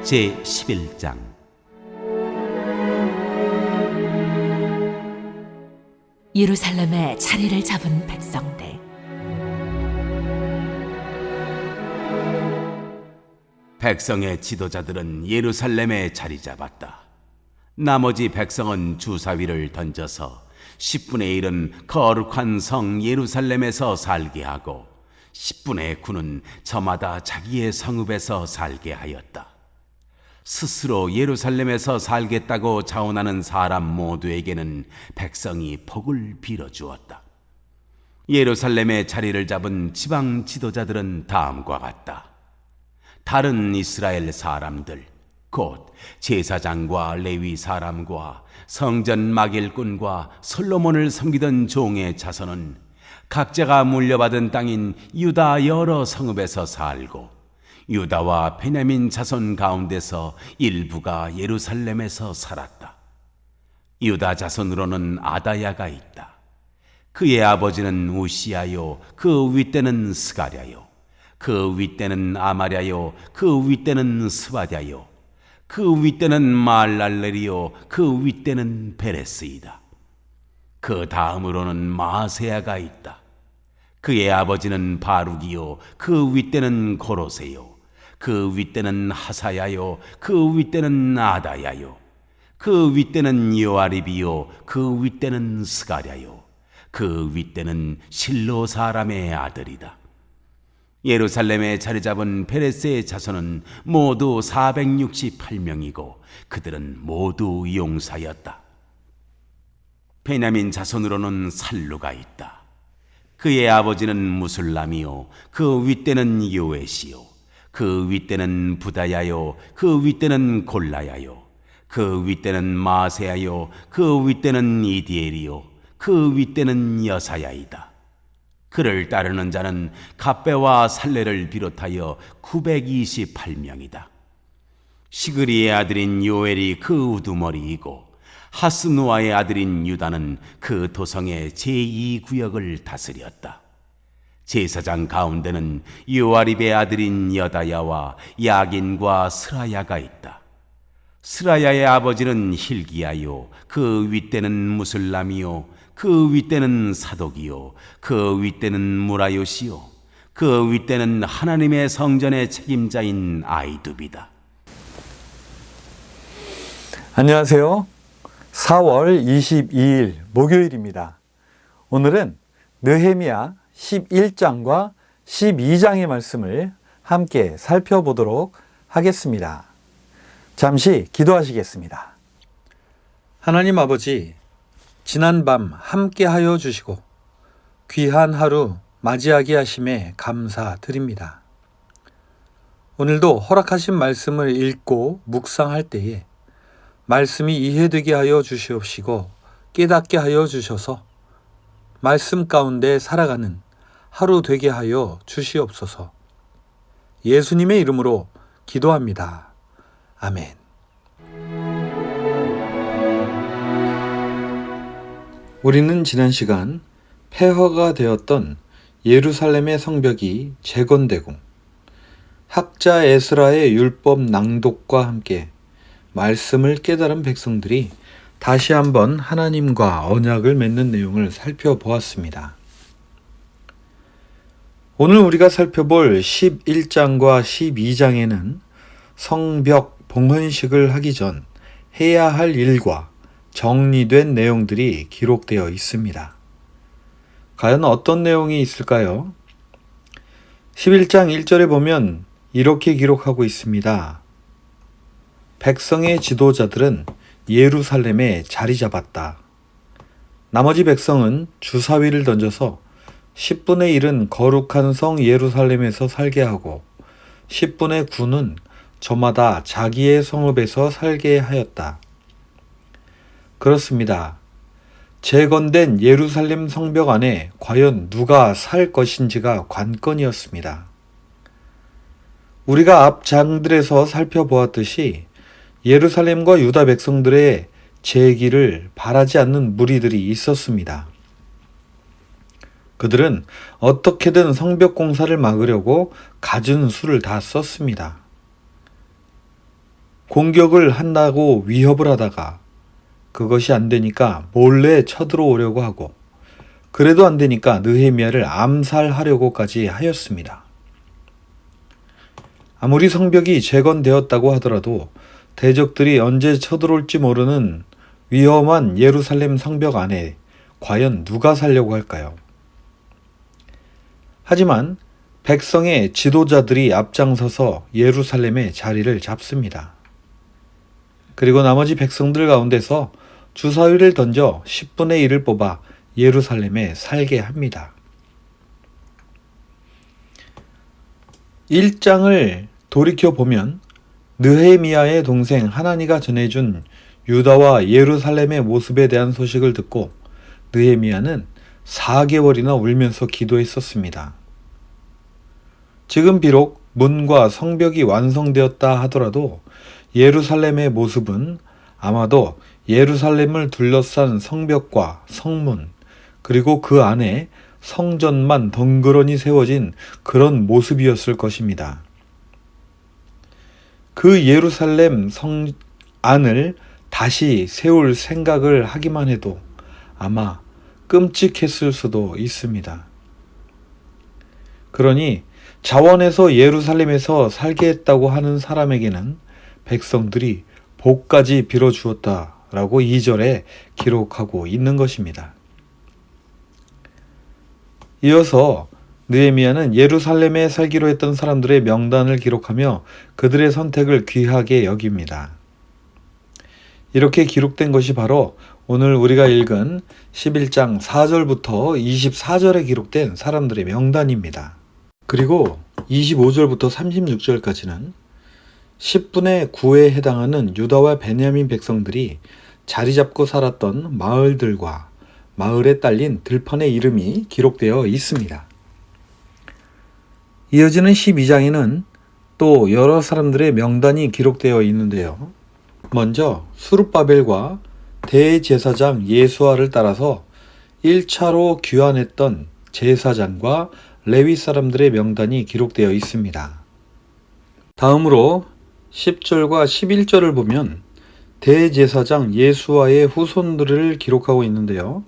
제11장. 예루살렘에 자리를 잡은 백성들. 백성의 지도자들은 예루살렘에 자리 잡았다. 나머지 백성은 주사위를 던져서 10분의 1은 거룩한 성 예루살렘에서 살게 하고 10분의 9는 저마다 자기의 성읍에서 살게 하였다. 스스로 예루살렘에서 살겠다고 자원하는 사람 모두에게는 백성이 복을 빌어주었다. 예루살렘에 자리를 잡은 지방 지도자들은 다음과 같다. 다른 이스라엘 사람들, 곧 제사장과 레위 사람과 성전 막일꾼과 솔로몬을 섬기던 종의 자손은 각자가 물려받은 땅인 유다 여러 성읍에서 살고, 유다와 베냐민 자손 가운데서 일부가 예루살렘에서 살았다. 유다 자손으로는 아다야가 있다. 그의 아버지는 우시야요, 그 윗대는 스가랴요, 그 윗대는 아마랴요, 그 윗대는 스바랴요, 그 윗대는 말랄레리요, 그 윗대는 베레스이다. 그 다음으로는 마세야가 있다. 그의 아버지는 바룩이요, 그 윗대는 고로세요, 그 윗대는 하사야요, 그 윗대는 아다야요, 그 윗대는 요아립이요, 그 윗대는 스가랴요, 그 윗대는 실로 사람의 아들이다. 예루살렘에 자리 잡은 베레스의 자손은 모두 468명이고 그들은 모두 용사였다. 베냐민 자손으로는 살루가 있다. 그의 아버지는 무술람이요, 그 윗대는 요에시요, 그 윗대는 부다야요, 그 윗대는 골라야요, 그 윗대는 마세야요, 그 윗대는 이디엘이요, 그 윗대는 여사야이다. 그를 따르는 자는 갑배와 살레를 비롯하여 928명이다. 시그리의 아들인 요엘이 그 우두머리이고 하스누아의 아들인 유다는 그 도성의 제2구역을 다스렸다. 제사장 가운데는 요아립의 아들인 여다야와 야긴과 스라야가 있다. 스라야의 아버지는 힐기야요, 그 윗대는 무슬람이요, 그 윗대는 사독이요, 그 윗대는 무라요시요, 그 윗대는 하나님의 성전의 책임자인 아이두비다. 안녕하세요. 4월 22일 목요일입니다. 오늘은 느헤미야 11장과 12장의 말씀을 함께 살펴보도록 하겠습니다. 잠시 기도하시겠습니다. 하나님 아버지, 지난 밤 함께 하여 주시고 귀한 하루 맞이하게 하심에 감사드립니다. 오늘도 허락하신 말씀을 읽고 묵상할 때에 말씀이 이해되게 하여 주시옵시고 깨닫게 하여 주셔서 말씀 가운데 살아가는 하루 되게 하여 주시옵소서. 예수님의 이름으로 기도합니다. 아멘. 우리는 지난 시간 폐허가 되었던 예루살렘의 성벽이 재건되고 학자 에스라의 율법 낭독과 함께 말씀을 깨달은 백성들이 다시 한번 하나님과 언약을 맺는 내용을 살펴보았습니다. 오늘 우리가 살펴볼 11장과 12장에는 성벽 봉헌식을 하기 전 해야 할 일과 정리된 내용들이 기록되어 있습니다. 과연 어떤 내용이 있을까요? 11장 1절에 보면 이렇게 기록하고 있습니다. 백성의 지도자들은 예루살렘에 자리 잡았다. 나머지 백성은 주사위를 던져서 10분의 1은 거룩한 성 예루살렘에서 살게 하고 10분의 9는 저마다 자기의 성읍에서 살게 하였다. 그렇습니다. 재건된 예루살렘 성벽 안에 과연 누가 살 것인지가 관건이었습니다. 우리가 앞 장들에서 살펴보았듯이 예루살렘과 유다 백성들의 재기를 바라지 않는 무리들이 있었습니다. 그들은 어떻게든 성벽 공사를 막으려고 갖은 수를 다 썼습니다. 공격을 한다고 위협을 하다가 그것이 안 되니까 몰래 쳐들어오려고 하고, 그래도 안 되니까 느헤미야를 암살하려고까지 하였습니다. 아무리 성벽이 재건되었다고 하더라도 대적들이 언제 쳐들어올지 모르는 위험한 예루살렘 성벽 안에 과연 누가 살려고 할까요? 하지만 백성의 지도자들이 앞장서서 예루살렘의 자리를 잡습니다. 그리고 나머지 백성들 가운데서 주사위를 던져 10분의 1을 뽑아 예루살렘에 살게 합니다. 1장을 돌이켜보면 느헤미야의 동생 하나니가 전해준 유다와 예루살렘의 모습에 대한 소식을 듣고 느헤미야는 4개월이나 울면서 기도했었습니다. 지금 비록 문과 성벽이 완성되었다 하더라도 예루살렘의 모습은 아마도 예루살렘을 둘러싼 성벽과 성문, 그리고 그 안에 성전만 덩그러니 세워진 그런 모습이었을 것입니다. 그 예루살렘 성 안을 다시 세울 생각을 하기만 해도 아마 끔찍했을 수도 있습니다. 그러니 자원해서 예루살렘에서 살게 했다고 하는 사람에게는 백성들이 복까지 빌어주었다라고 2절에 기록하고 있는 것입니다. 이어서 느헤미야는 예루살렘에 살기로 했던 사람들의 명단을 기록하며 그들의 선택을 귀하게 여깁니다. 이렇게 기록된 것이 바로 오늘 우리가 읽은 11장 4절부터 24절에 기록된 사람들의 명단입니다. 그리고 25절부터 36절까지는 10분의 9에 해당하는 유다와 베냐민 백성들이 자리 잡고 살았던 마을들과 마을에 딸린 들판의 이름이 기록되어 있습니다. 이어지는 12장에는 또 여러 사람들의 명단이 기록되어 있는데요. 먼저 수룹바벨과 대제사장 예수아를 따라서 1차로 귀환했던 제사장과 레위 사람들의 명단이 기록되어 있습니다. 다음으로 10절과 11절을 보면 대제사장 예수아의 후손들을 기록하고 있는데요.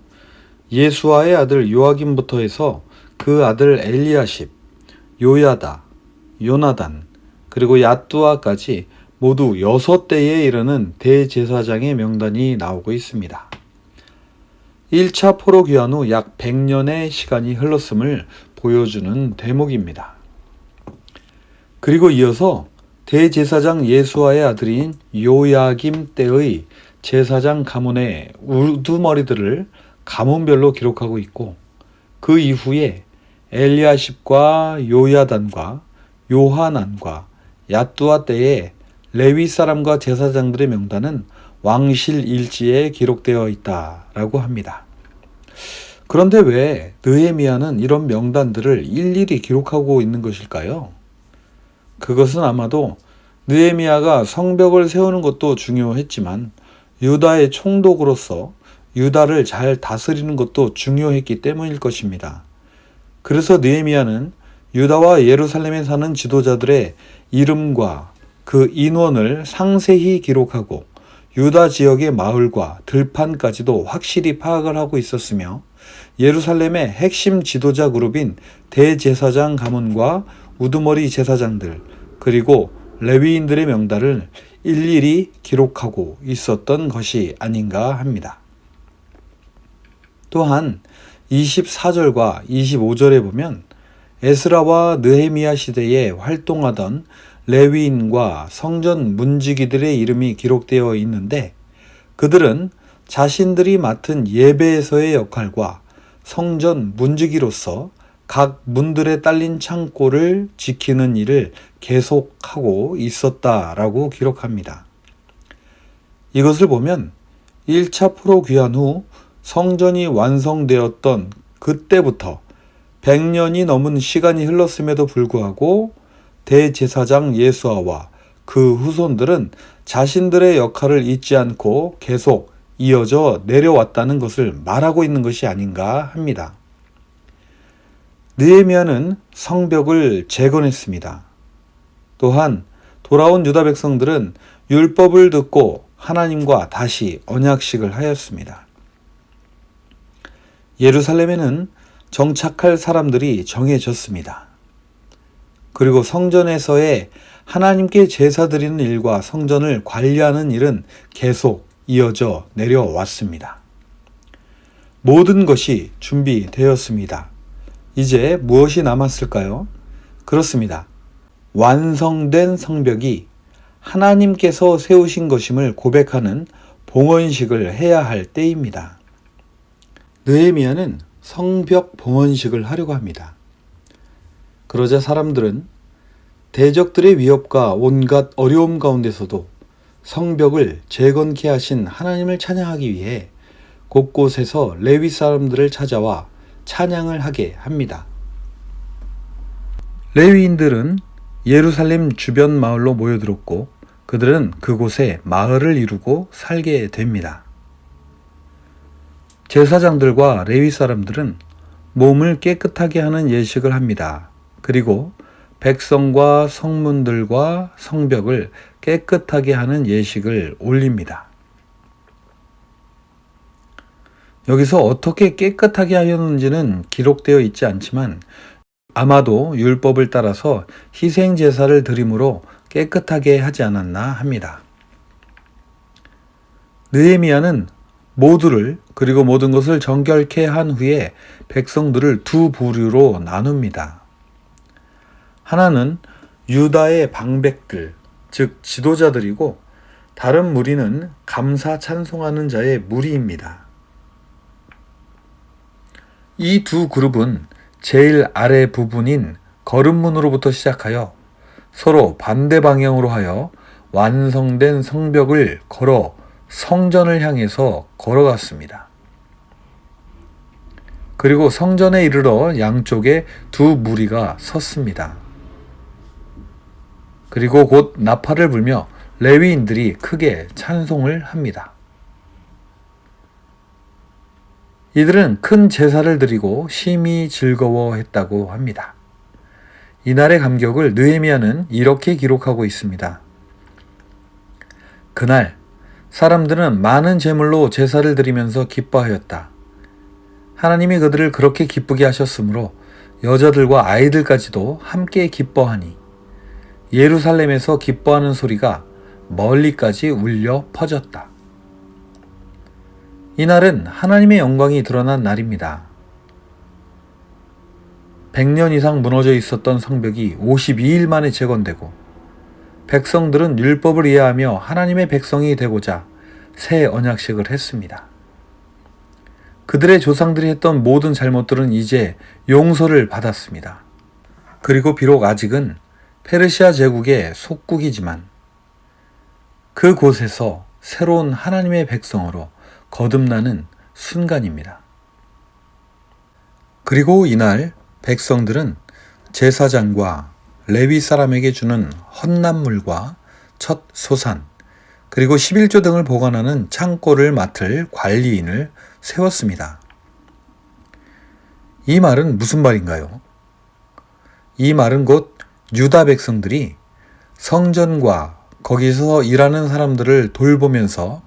예수아의 아들 요아김부터 해서 그 아들 엘리야십, 요야다, 요나단, 그리고 야뚜아까지 모두 6대에 이르는 대제사장의 명단이 나오고 있습니다. 1차 포로 귀환 후 약 100년의 시간이 흘렀음을 보여주는 대목입니다. 그리고 이어서 대제사장 예수아의 아들인 요야김 때의 제사장 가문의 우두머리들을 가문별로 기록하고 있고, 그 이후에 엘리야십과 요야단과 요하난과 야뚜아 때의 레위 사람과 제사장들의 명단은 왕실 일지에 기록되어 있다라고 합니다. 그런데 왜 느헤미야는 이런 명단들을 일일이 기록하고 있는 것일까요? 그것은 아마도 느헤미야가 성벽을 세우는 것도 중요했지만 유다의 총독으로서 유다를 잘 다스리는 것도 중요했기 때문일 것입니다. 그래서 느헤미야는 유다와 예루살렘에 사는 지도자들의 이름과 그 인원을 상세히 기록하고 유다 지역의 마을과 들판까지도 확실히 파악을 하고 있었으며, 예루살렘의 핵심 지도자 그룹인 대제사장 가문과 우두머리 제사장들, 그리고 레위인들의 명단을 일일이 기록하고 있었던 것이 아닌가 합니다. 또한 24절과 25절에 보면 에스라와 느헤미야 시대에 활동하던 레위인과 성전 문지기들의 이름이 기록되어 있는데, 그들은 자신들이 맡은 예배에서의 역할과 성전 문지기로서 각 문들에 딸린 창고를 지키는 일을 계속하고 있었다라고 기록합니다. 이것을 보면 1차 포로 귀환 후 성전이 완성되었던 그때부터 100년이 넘은 시간이 흘렀음에도 불구하고 대제사장 예수아와 그 후손들은 자신들의 역할을 잊지 않고 계속 이어져 내려왔다는 것을 말하고 있는 것이 아닌가 합니다. 느헤미야는 성벽을 재건했습니다. 또한 돌아온 유다 백성들은 율법을 듣고 하나님과 다시 언약식을 하였습니다. 예루살렘에는 정착할 사람들이 정해졌습니다. 그리고 성전에서의 하나님께 제사 드리는 일과 성전을 관리하는 일은 계속 이어져 내려왔습니다. 모든 것이 준비되었습니다. 이제 무엇이 남았을까요? 그렇습니다. 완성된 성벽이 하나님께서 세우신 것임을 고백하는 봉헌식을 해야 할 때입니다. 느헤미야는 성벽 봉헌식을 하려고 합니다. 그러자 사람들은 대적들의 위협과 온갖 어려움 가운데서도 성벽을 재건케 하신 하나님을 찬양하기 위해 곳곳에서 레위 사람들을 찾아와 찬양을 하게 합니다. 레위인들은 예루살렘 주변 마을로 모여들었고 그들은 그곳에 마을을 이루고 살게 됩니다. 제사장들과 레위 사람들은 몸을 깨끗하게 하는 예식을 합니다. 그리고 백성과 성문들과 성벽을 깨끗하게 하는 예식을 올립니다. 여기서 어떻게 깨끗하게 하였는지는 기록되어 있지 않지만 아마도 율법을 따라서 희생 제사를 드림으로 깨끗하게 하지 않았나 합니다. 느헤미야는 모두를 그리고 모든 것을 정결케 한 후에 백성들을 두 부류로 나눕니다. 하나는 유다의 방백들, 즉 지도자들이고 다른 무리는 감사 찬송하는 자의 무리입니다. 이 두 그룹은 제일 아래 부분인 거름문으로부터 시작하여 서로 반대 방향으로 하여 완성된 성벽을 걸어 성전을 향해서 걸어갔습니다. 그리고 성전에 이르러 양쪽에 두 무리가 섰습니다. 그리고 곧 나팔을 불며 레위인들이 크게 찬송을 합니다. 이들은 큰 제사를 드리고 심히 즐거워했다고 합니다. 이날의 감격을 느헤미야는 이렇게 기록하고 있습니다. 그날 사람들은 많은 제물로 제사를 드리면서 기뻐하였다. 하나님이 그들을 그렇게 기쁘게 하셨으므로 여자들과 아이들까지도 함께 기뻐하니 예루살렘에서 기뻐하는 소리가 멀리까지 울려 퍼졌다. 이날은 하나님의 영광이 드러난 날입니다. 100년 이상 무너져 있었던 성벽이 52일 만에 재건되고 백성들은 율법을 이해하며 하나님의 백성이 되고자 새 언약식을 했습니다. 그들의 조상들이 했던 모든 잘못들은 이제 용서를 받았습니다. 그리고 비록 아직은 페르시아 제국의 속국이지만 그곳에서 새로운 하나님의 백성으로 거듭나는 순간입니다. 그리고 이날 백성들은 제사장과 레위 사람에게 주는 헌납물과 첫 소산, 그리고 11조 등을 보관하는 창고를 맡을 관리인을 세웠습니다. 이 말은 무슨 말인가요? 이 말은 곧 유다 백성들이 성전과 거기서 일하는 사람들을 돌보면서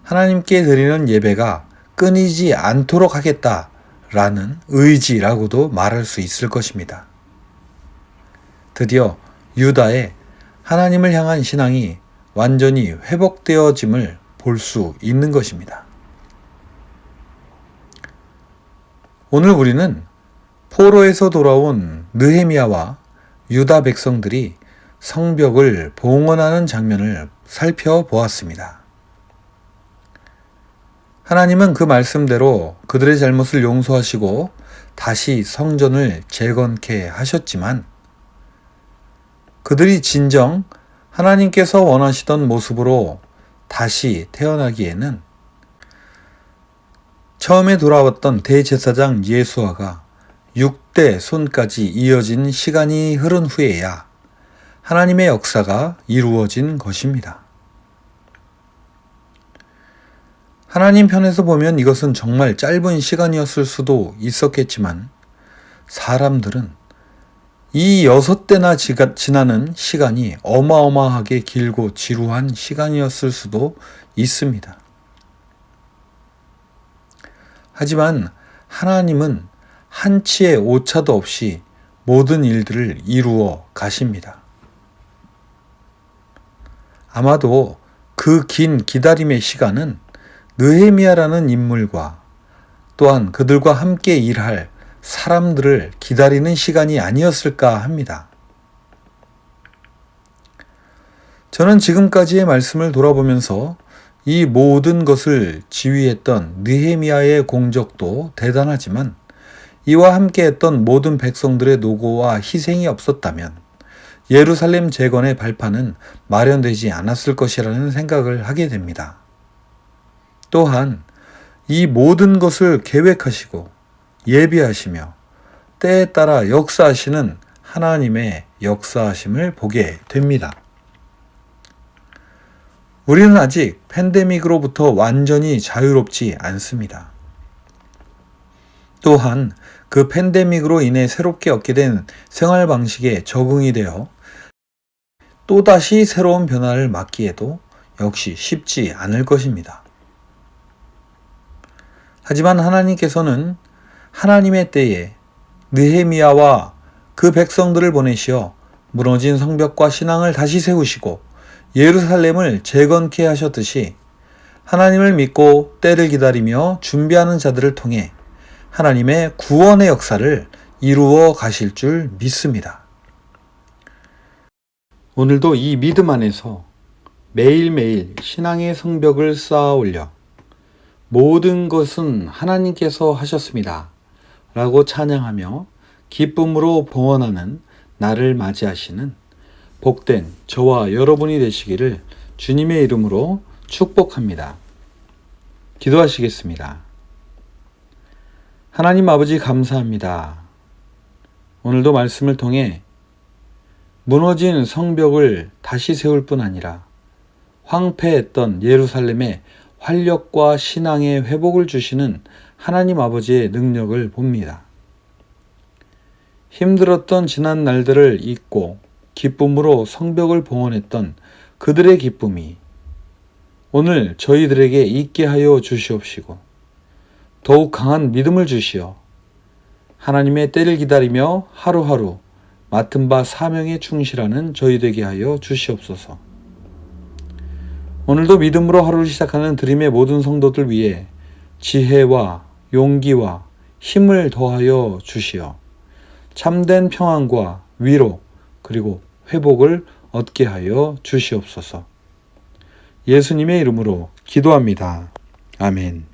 하나님께 드리는 예배가 끊이지 않도록 하겠다라는 의지라고도 말할 수 있을 것입니다. 드디어 유다의 하나님을 향한 신앙이 완전히 회복되어짐을 볼 수 있는 것입니다. 오늘 우리는 포로에서 돌아온 느헤미야와 유다 백성들이 성벽을 봉헌하는 장면을 살펴보았습니다. 하나님은 그 말씀대로 그들의 잘못을 용서하시고 다시 성전을 재건케 하셨지만 그들이 진정 하나님께서 원하시던 모습으로 다시 태어나기에는 처음에 돌아왔던 대제사장 예수아가 6대 손까지 이어진 시간이 흐른 후에야 하나님의 역사가 이루어진 것입니다. 하나님 편에서 보면 이것은 정말 짧은 시간이었을 수도 있었겠지만 사람들은 이 6대나 지나는 시간이 어마어마하게 길고 지루한 시간이었을 수도 있습니다. 하지만 하나님은 한치의 오차도 없이 모든 일들을 이루어 가십니다. 아마도 그 긴 기다림의 시간은 느헤미야라는 인물과 또한 그들과 함께 일할 사람들을 기다리는 시간이 아니었을까 합니다. 저는 지금까지의 말씀을 돌아보면서 이 모든 것을 지휘했던 느헤미야의 공적도 대단하지만 이와 함께 했던 모든 백성들의 노고와 희생이 없었다면 예루살렘 재건의 발판은 마련되지 않았을 것이라는 생각을 하게 됩니다. 또한 이 모든 것을 계획하시고 예비하시며 때에 따라 역사하시는 하나님의 역사하심을 보게 됩니다. 우리는 아직 팬데믹으로부터 완전히 자유롭지 않습니다. 또한 그 팬데믹으로 인해 새롭게 얻게 된 생활 방식에 적응이 되어 또다시 새로운 변화를 맞기에도 역시 쉽지 않을 것입니다. 하지만 하나님께서는 하나님의 때에 느헤미야와 그 백성들을 보내시어 무너진 성벽과 신앙을 다시 세우시고 예루살렘을 재건케 하셨듯이 하나님을 믿고 때를 기다리며 준비하는 자들을 통해 하나님의 구원의 역사를 이루어 가실 줄 믿습니다. 오늘도 이 믿음 안에서 매일매일 신앙의 성벽을 쌓아 올려 모든 것은 하나님께서 하셨습니다 라고 찬양하며 기쁨으로 봉헌하는 나를 맞이하시는 복된 저와 여러분이 되시기를 주님의 이름으로 축복합니다. 기도하시겠습니다. 하나님 아버지 감사합니다. 오늘도 말씀을 통해 무너진 성벽을 다시 세울 뿐 아니라 황폐했던 예루살렘에 활력과 신앙의 회복을 주시는 하나님 아버지의 능력을 봅니다. 힘들었던 지난 날들을 잊고 기쁨으로 성벽을 봉헌했던 그들의 기쁨이 오늘 저희들에게 있게 하여 주시옵시고 더욱 강한 믿음을 주시어 하나님의 때를 기다리며 하루하루 맡은 바 사명에 충실하는 저희 되게 하여 주시옵소서. 오늘도 믿음으로 하루를 시작하는 드림의 모든 성도들 위해 지혜와 용기와 힘을 더하여 주시어 참된 평안과 위로 그리고 회복을 얻게 하여 주시옵소서. 예수님의 이름으로 기도합니다. 아멘.